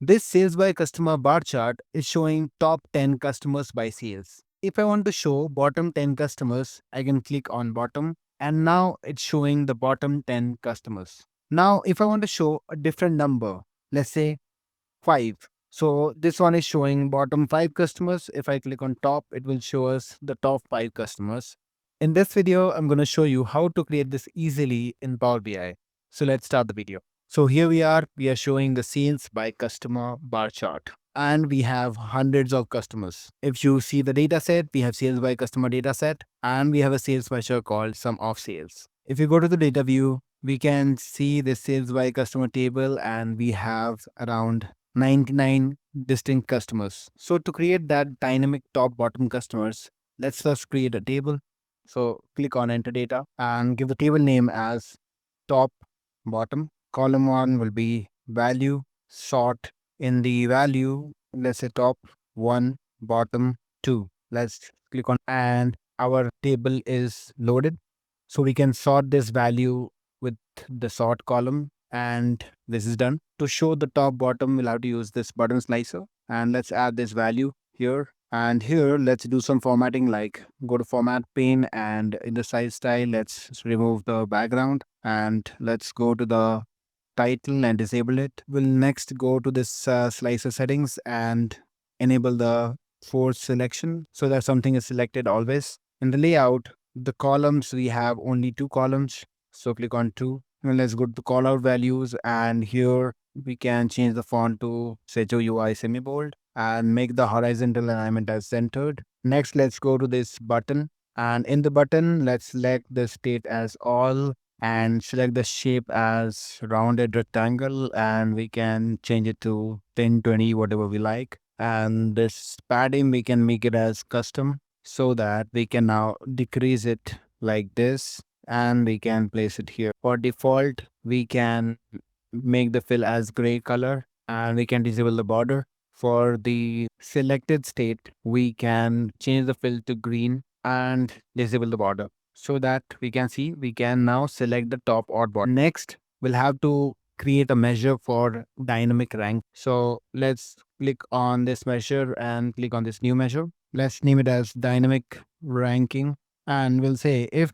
This sales by customer bar chart is showing top 10 customers by sales. If I want to show bottom 10 customers, I can click on bottom and now it's showing the bottom 10 customers. Now, if I want to show a different number, let's say 5. So this one is showing bottom 5 customers. If I click on top, it will show us the top 5 customers. In this video, I'm going to show you how to create this easily in Power BI. So let's start the video. So here we are showing the sales by customer bar chart. And we have hundreds of customers. If you see the data set, we have sales by customer data set, and we have a sales measure called sum of sales. If you go to the data view, we can see the sales by customer table, and we have around 99 distinct customers. So to create that dynamic top bottom customers, let's first create a table. So click on enter data and give the table name as top bottom. Column 1 will be value, sort in the value, let's say top 1, bottom 2. Let's click on and our table is loaded. So we can sort this value with the sort column, and this is done. To show the top bottom, we'll have to use this button slicer, and let's add this value here. And here, let's do some formatting, like go to format pane, and in the size style, let's remove the background, and let's go to the title and disable it. We'll next go to this slicer settings and enable the force selection so that something is selected always. In the layout, the columns, we have only 2 columns. So click on 2. And let's go to the callout values, and here we can change the font to Sejo UI semi-bold and make the horizontal alignment as centered. Next, let's go to this button, and in the button, let's select the state as all and select the shape as rounded rectangle, and we can change it to 10, 20, whatever we like. And this padding, we can make it as custom so that we can now decrease it like this, and we can place it here. For default, we can make the fill as gray color, and we can disable the border. For the selected state, we can change the fill to green and disable the border so that we can see we can now select the top or bottom. Next, we'll have to create a measure for dynamic rank. So let's click on this measure and click on this new measure. Let's name it as dynamic ranking, and we'll say if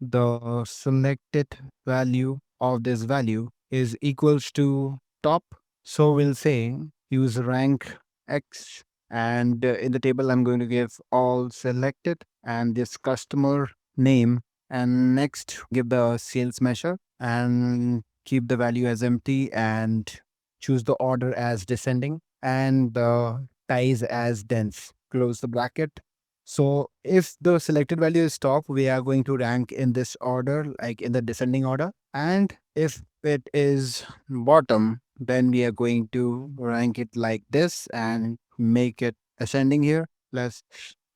the selected value of this value is equals to top. So we'll say use rank X, and in the table I'm going to give all selected and this customer name, and next give the sales measure and keep the value as empty and choose the order as descending and the ties as dense. Close the bracket. So if the selected value is top, we are going to rank in this order, like in the descending order. And if it is bottom, then we are going to rank it like this and make it ascending here. Let's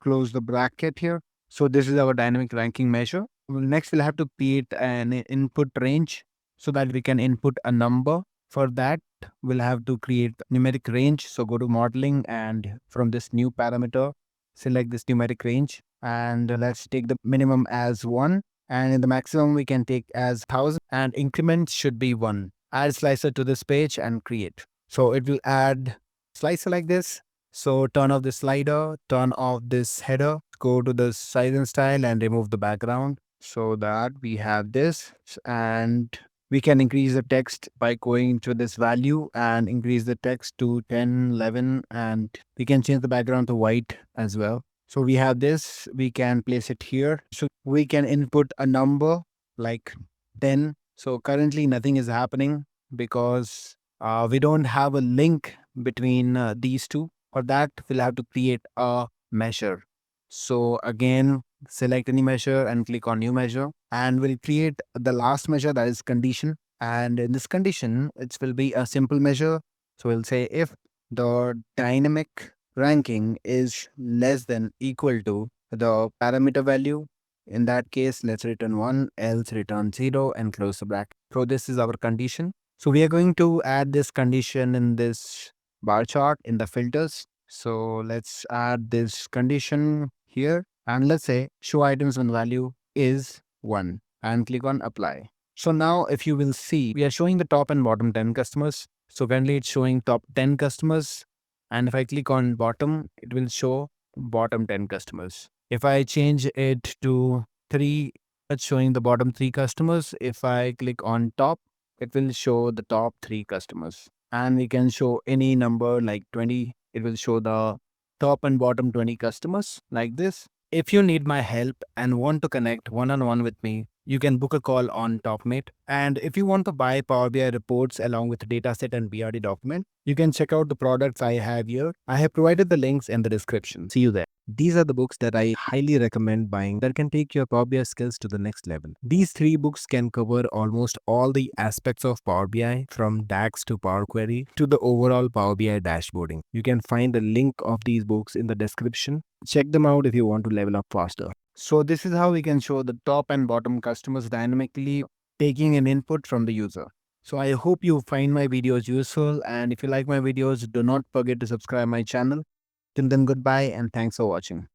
close the bracket here. So this is our dynamic ranking measure. Next, we'll have to create an input range so that we can input a number. For that, we'll have to create numeric range. So go to modeling, and from this new parameter, select this numeric range, and let's take the minimum as 1, and in the maximum we can take as 1000, and increment should be 1. Add slicer to this page and create. So it will add slicer like this. So turn off the slider, turn off this header, go to the size and style and remove the background so that we have this. And we can increase the text by going to this value and increase the text to 10, 11, and we can change the background to white as well. So we have this, we can place it here. So we can input a number like 10. So currently nothing is happening because we don't have a link between these two. For that, we'll have to create a measure. So again, select any measure and click on new measure, and we'll create the last measure, that is condition. And in this condition, it will be a simple measure. So we'll say if the dynamic ranking is less than equal to the parameter value, in that case, let's return 1, else return 0 and close the bracket. So this is our condition. So we are going to add this condition in this bar chart in the filters. So let's add this condition here, and let's say show items when value is 1 and click on apply. So now if you will see, we are showing the top and bottom 10 customers. So currently it's showing top 10 customers. And if I click on bottom, it will show bottom 10 customers. If I change it to 3, it's showing the bottom 3 customers. If I click on top, it will show the top 3 customers. And we can show any number like 20. It will show the top and bottom 20 customers like this. If you need my help and want to connect one-on-one with me, you can book a call on Topmate. And if you want to buy Power BI reports along with dataset and BRD document, you can check out the products I have here. I have provided the links in the description. See you there. These are the books that I highly recommend buying that can take your Power BI skills to the next level. These 3 books can cover almost all the aspects of Power BI, from DAX to Power Query to the overall Power BI dashboarding. You can find the link of these books in the description. Check them out if you want to level up faster. So this is how we can show the top and bottom customers dynamically, taking an input from the user. So I hope you find my videos useful, and if you like my videos, do not forget to subscribe my channel. Till then, goodbye and thanks for watching.